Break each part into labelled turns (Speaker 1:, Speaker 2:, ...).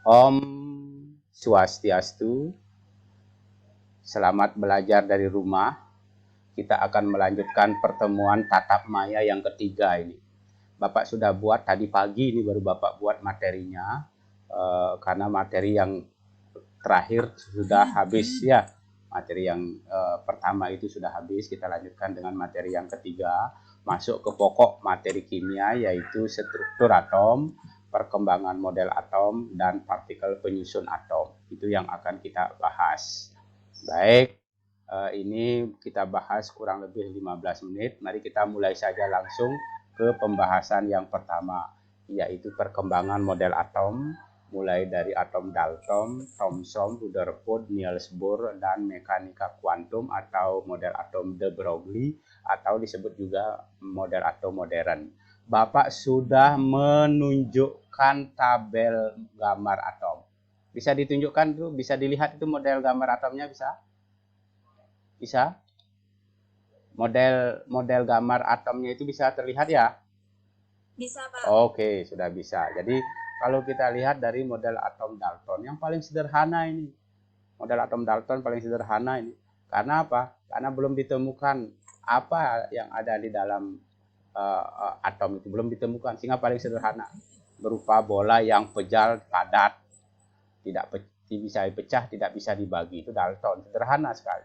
Speaker 1: Om Swastiastu, selamat belajar dari rumah. Kita akan melanjutkan pertemuan tatap maya yang ketiga ini. Bapak sudah buat tadi pagi, ini baru Bapak buat materinya, karena materi yang terakhir sudah habis ya. Materi yang pertama itu sudah habis, kita lanjutkan dengan materi yang ketiga, masuk ke pokok materi kimia, yaitu struktur atom, perkembangan model atom, dan partikel penyusun atom. Itu yang akan kita bahas. Baik, ini kita bahas kurang lebih 15 menit. Mari kita mulai saja langsung ke pembahasan yang pertama, yaitu perkembangan model atom, mulai dari atom Dalton, Thomson, Rutherford, Niels Bohr, dan mekanika kuantum atau model atom de Broglie, atau disebut juga model atom modern. Bapak sudah menunjukkan tabel gambar atom. Bisa ditunjukkan tuh, bisa dilihat itu model gambar atomnya, bisa? Bisa? Model gambar atomnya itu bisa terlihat ya?
Speaker 2: Bisa, Pak.
Speaker 1: Oke, sudah bisa. Jadi kalau kita lihat dari model atom Dalton yang paling sederhana ini. Model atom Dalton paling sederhana ini. Karena apa? Karena belum ditemukan apa yang ada di dalam atom itu, belum ditemukan, sehingga paling sederhana, berupa bola yang pejal, padat, tidak bisa pecah, tidak bisa dibagi. Itu Dalton, sederhana sekali.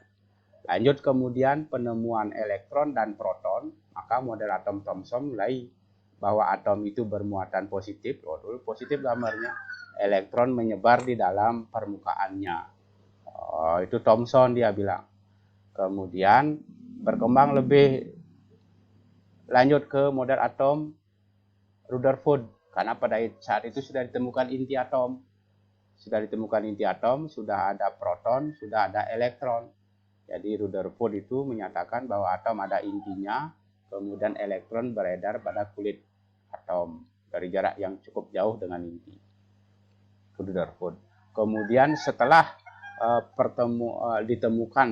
Speaker 1: Lanjut kemudian penemuan elektron dan proton, maka model atom Thomson mulai bahwa atom itu bermuatan positif. Oh, dulu positif gambarnya, elektron menyebar di dalam permukaannya. Oh, itu Thomson dia bilang. Kemudian berkembang lebih lanjut ke model atom Rutherford, karena pada saat itu sudah ditemukan inti atom. Sudah ditemukan inti atom, sudah ada proton, sudah ada elektron. Jadi Rutherford itu menyatakan bahwa atom ada intinya, kemudian elektron beredar pada kulit atom dari jarak yang cukup jauh dengan inti. Rutherford. Kemudian setelah ditemukan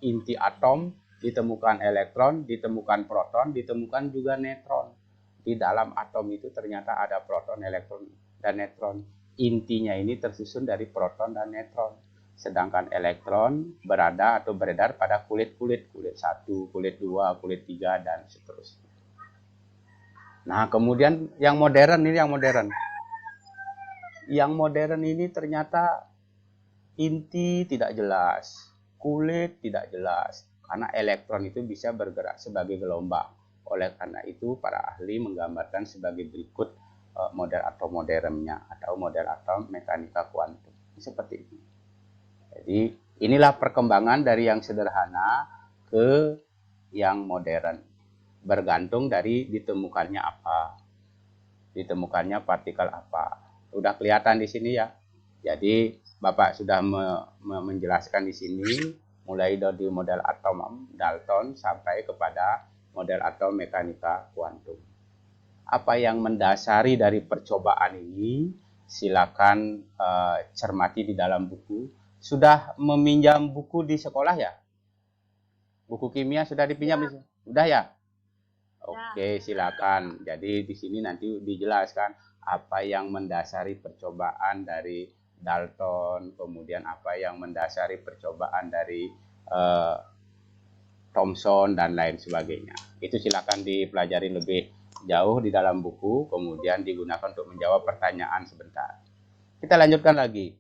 Speaker 1: inti atom, ditemukan elektron, ditemukan proton, ditemukan juga neutron. Di dalam atom itu ternyata ada proton, elektron, dan neutron. Intinya ini tersusun dari proton dan neutron. Sedangkan elektron berada atau beredar pada kulit-kulit, kulit 1, kulit 2, kulit 3, dan seterusnya. Nah, kemudian yang modern ini yang modern. Yang modern ini ternyata inti tidak jelas, kulit tidak jelas, karena elektron itu bisa bergerak sebagai gelombang. Oleh karena itu, para ahli menggambarkan sebagai berikut model atom modernnya atau model atom mekanika kuantum. Seperti itu. Jadi inilah perkembangan dari yang sederhana ke yang modern. Bergantung dari ditemukannya apa. Ditemukannya partikel apa. Udah kelihatan di sini ya. Jadi Bapak sudah menjelaskan di sini mulai dari model atom Dalton sampai kepada model atom mekanika kuantum. Apa yang mendasari dari percobaan ini? Silakan cermati di dalam buku. Sudah meminjam buku di sekolah ya? Buku kimia sudah dipinjam di sekolah? Sudah ya? Oke, silakan. Jadi di sini nanti dijelaskan apa yang mendasari percobaan dari Dalton, kemudian apa yang mendasari percobaan dari eh, Thomson dan lain sebagainya. Itu silakan dipelajari lebih jauh di dalam buku, kemudian digunakan untuk menjawab pertanyaan sebentar. Kita lanjutkan lagi.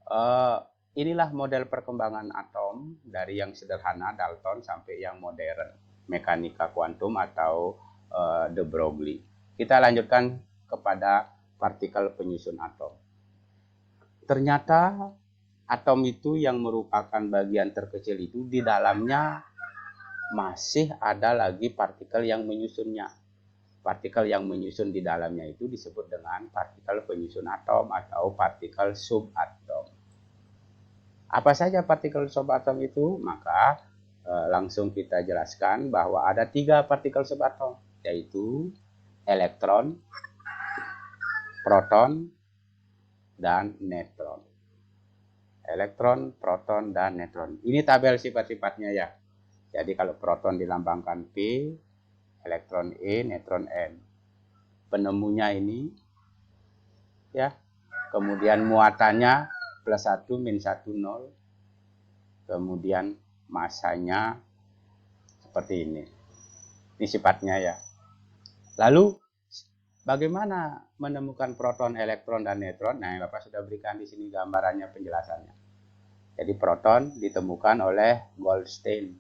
Speaker 1: Uh, inilah model perkembangan atom dari yang sederhana Dalton sampai yang modern mekanika kuantum atau de Broglie. Kita lanjutkan kepada partikel penyusun atom. Ternyata atom itu yang merupakan bagian terkecil itu di dalamnya masih ada lagi partikel yang menyusunnya. Partikel yang menyusun di dalamnya itu disebut dengan partikel penyusun atom atau partikel subatom. Apa saja partikel subatom itu? Maka langsung kita jelaskan bahwa ada 3 partikel subatom, yaitu elektron, proton, dan neutron. Elektron, proton, dan neutron. Ini tabel sifat-sifatnya ya. Jadi kalau proton dilambangkan P, elektron E, neutron N. Penemunya ini ya. Kemudian muatannya plus 1 min 1 0. Kemudian masanya seperti ini. Ini sifatnya ya. Lalu bagaimana menemukan proton, elektron, dan neutron? Nah, Bapak sudah berikan di sini gambarannya, penjelasannya. Jadi proton ditemukan oleh Goldstein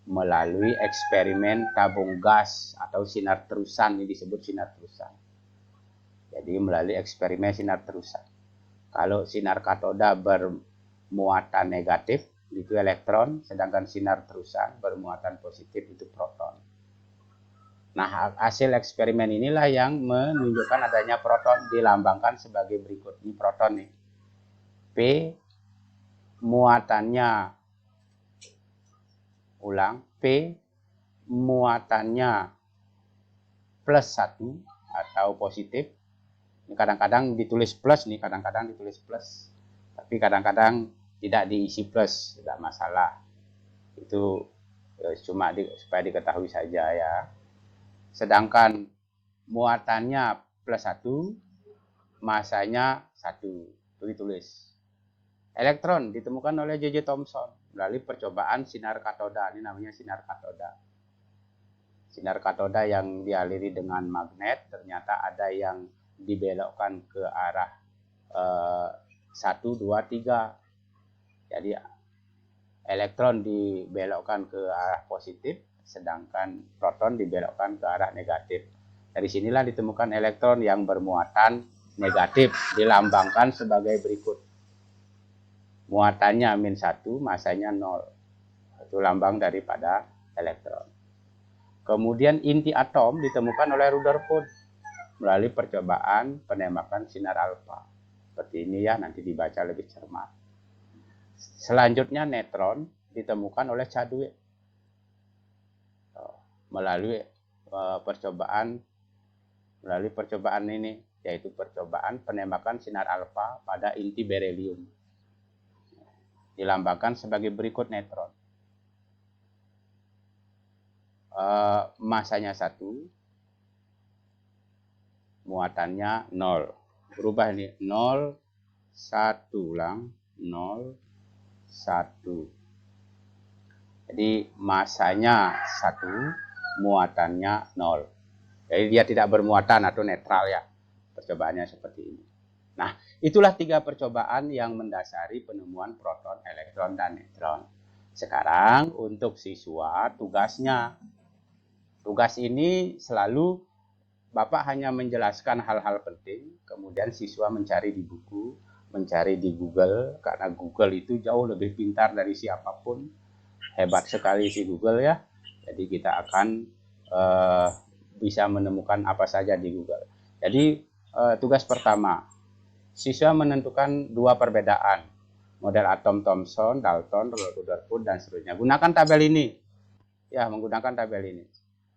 Speaker 1: melalui eksperimen tabung gas atau sinar terusan. Ini disebut sinar terusan. Jadi melalui eksperimen sinar terusan. Kalau sinar katoda bermuatan negatif, itu elektron, sedangkan sinar terusan bermuatan positif, itu proton. Nah, hasil eksperimen inilah yang menunjukkan adanya proton, dilambangkan sebagai berikut. Ini proton nih. P muatannya, ulang, P muatannya plus 1 atau positif. Ini kadang-kadang ditulis plus nih, kadang-kadang ditulis plus. Tapi kadang-kadang tidak diisi plus, tidak masalah. Itu cuma supaya diketahui saja ya. Sedangkan muatannya plus 1, masanya 1. Itu ditulis. Elektron ditemukan oleh J.J. Thomson melalui percobaan sinar katoda. Ini namanya sinar katoda. Sinar katoda yang dialiri dengan magnet, ternyata ada yang dibelokkan ke arah 1, 2, 3. Jadi elektron dibelokkan ke arah positif, sedangkan proton dibelokkan ke arah negatif. Dari sinilah ditemukan elektron yang bermuatan negatif, dilambangkan sebagai berikut. Muatannya min 1, masanya 0. Itu lambang daripada elektron. Kemudian inti atom ditemukan oleh Rutherford melalui percobaan penembakan sinar alfa. Seperti ini ya, nanti dibaca lebih cermat. Selanjutnya neutron ditemukan oleh Chadwick melalui percobaan ini, yaitu percobaan penembakan sinar alfa pada inti berelium. Dilambangkan sebagai berikut neutron. Masanya 1, muatannya 0. Berubah ini 0, 1, ulang 0, 1. Jadi masanya 1, muatannya 0. Jadi dia tidak bermuatan atau netral ya. Percobaannya seperti ini. Nah, itulah 3 percobaan yang mendasari penemuan proton, elektron, dan neutron. Sekarang untuk siswa tugasnya. Tugas ini selalu Bapak hanya menjelaskan hal-hal penting, kemudian siswa mencari di buku, mencari di Google, karena Google itu jauh lebih pintar dari siapapun. Hebat sekali si Google ya. Jadi kita akan bisa menemukan apa saja di Google. Jadi tugas pertama, siswa menentukan 2 perbedaan. Model atom Thomson, Dalton, Rutherford, dan seterusnya. Gunakan tabel ini. Ya, menggunakan tabel ini.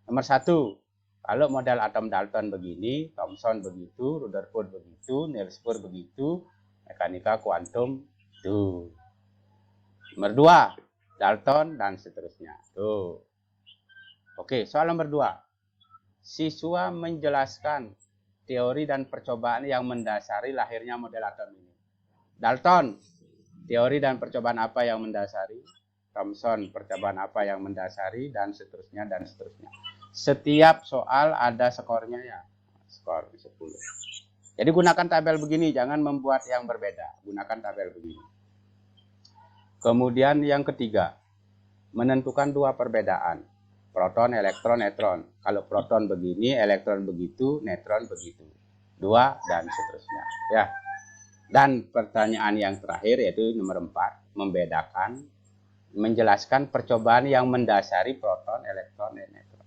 Speaker 1: Nomor 1, kalau model atom Dalton begini, Thomson begitu, Rutherford begitu, Niels Bohr begitu, mekanika kuantum itu. Nomor 2, Dalton dan seterusnya. Tuh. Oke, soal nomor 2. Siswa menjelaskan teori dan percobaan yang mendasari lahirnya model atom ini. Dalton, teori dan percobaan apa yang mendasari? Thomson, percobaan apa yang mendasari? Dan seterusnya, dan seterusnya. Setiap soal ada skornya ya. Skor 10. Jadi gunakan tabel begini, jangan membuat yang berbeda. Gunakan tabel begini. Kemudian yang ketiga, menentukan 2 perbedaan. Proton, elektron, neutron. Kalau proton begini, elektron begitu, neutron begitu. 2 dan seterusnya. Ya. Dan pertanyaan yang terakhir yaitu nomor 4, membedakan, menjelaskan percobaan yang mendasari proton, elektron, dan neutron.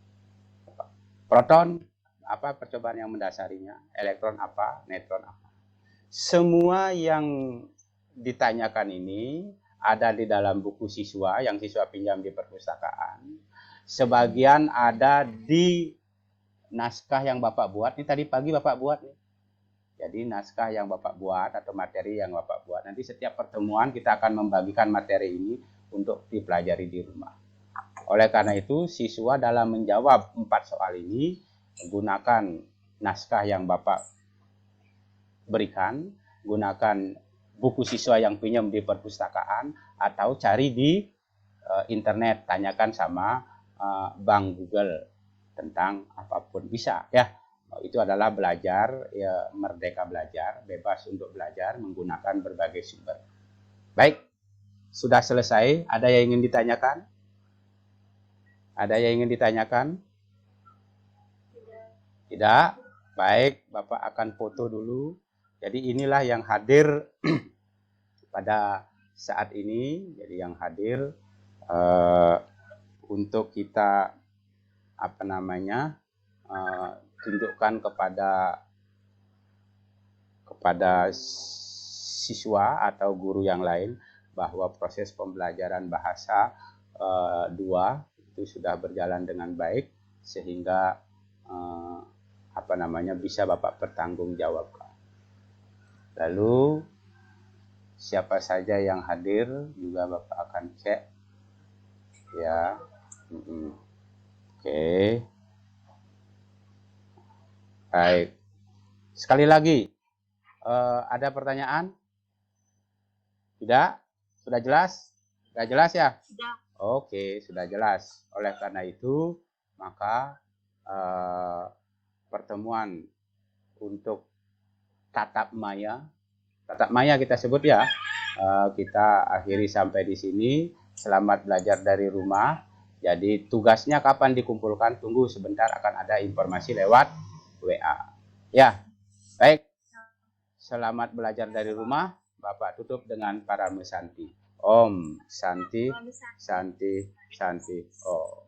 Speaker 1: Proton, apa percobaan yang mendasarinya? Elektron apa? Neutron apa? Semua yang ditanyakan ini ada di dalam buku siswa yang siswa pinjam di perpustakaan. Sebagian ada di naskah yang Bapak buat. Ini tadi pagi Bapak buat nih. Jadi naskah yang Bapak buat atau materi yang Bapak buat. Nanti setiap pertemuan kita akan membagikan materi ini untuk dipelajari di rumah. Oleh karena itu, siswa dalam menjawab 4 soal ini, gunakan naskah yang Bapak berikan, gunakan buku siswa yang pinjam di perpustakaan, atau cari di internet, tanyakan sama Bang Google tentang apapun bisa ya. Itu adalah belajar, ya, merdeka belajar, bebas untuk belajar menggunakan berbagai sumber. Baik, sudah selesai. Ada yang ingin ditanyakan? Ada yang ingin ditanyakan? Tidak? Baik, Bapak akan foto dulu. Jadi inilah yang hadir pada saat ini. Jadi yang hadir untuk kita tunjukkan kepada siswa atau guru yang lain bahwa proses pembelajaran bahasa 2 itu sudah berjalan dengan baik, sehingga bisa Bapak pertanggungjawabkan. Lalu siapa saja yang hadir juga Bapak akan cek ya. Oke. Baik. Sekali lagi, ada pertanyaan? Tidak? Sudah jelas? Sudah jelas ya?
Speaker 2: Sudah.
Speaker 1: Oke, sudah jelas. Oleh karena itu, maka pertemuan untuk tatap maya kita sebut ya, kita akhiri sampai di sini. Selamat belajar dari rumah. Jadi tugasnya kapan dikumpulkan? Tunggu sebentar, akan ada informasi lewat WA. Ya, baik. Selamat belajar dari rumah. Bapak tutup dengan Parame Santi. Om Santi, Santi, Santi. Om.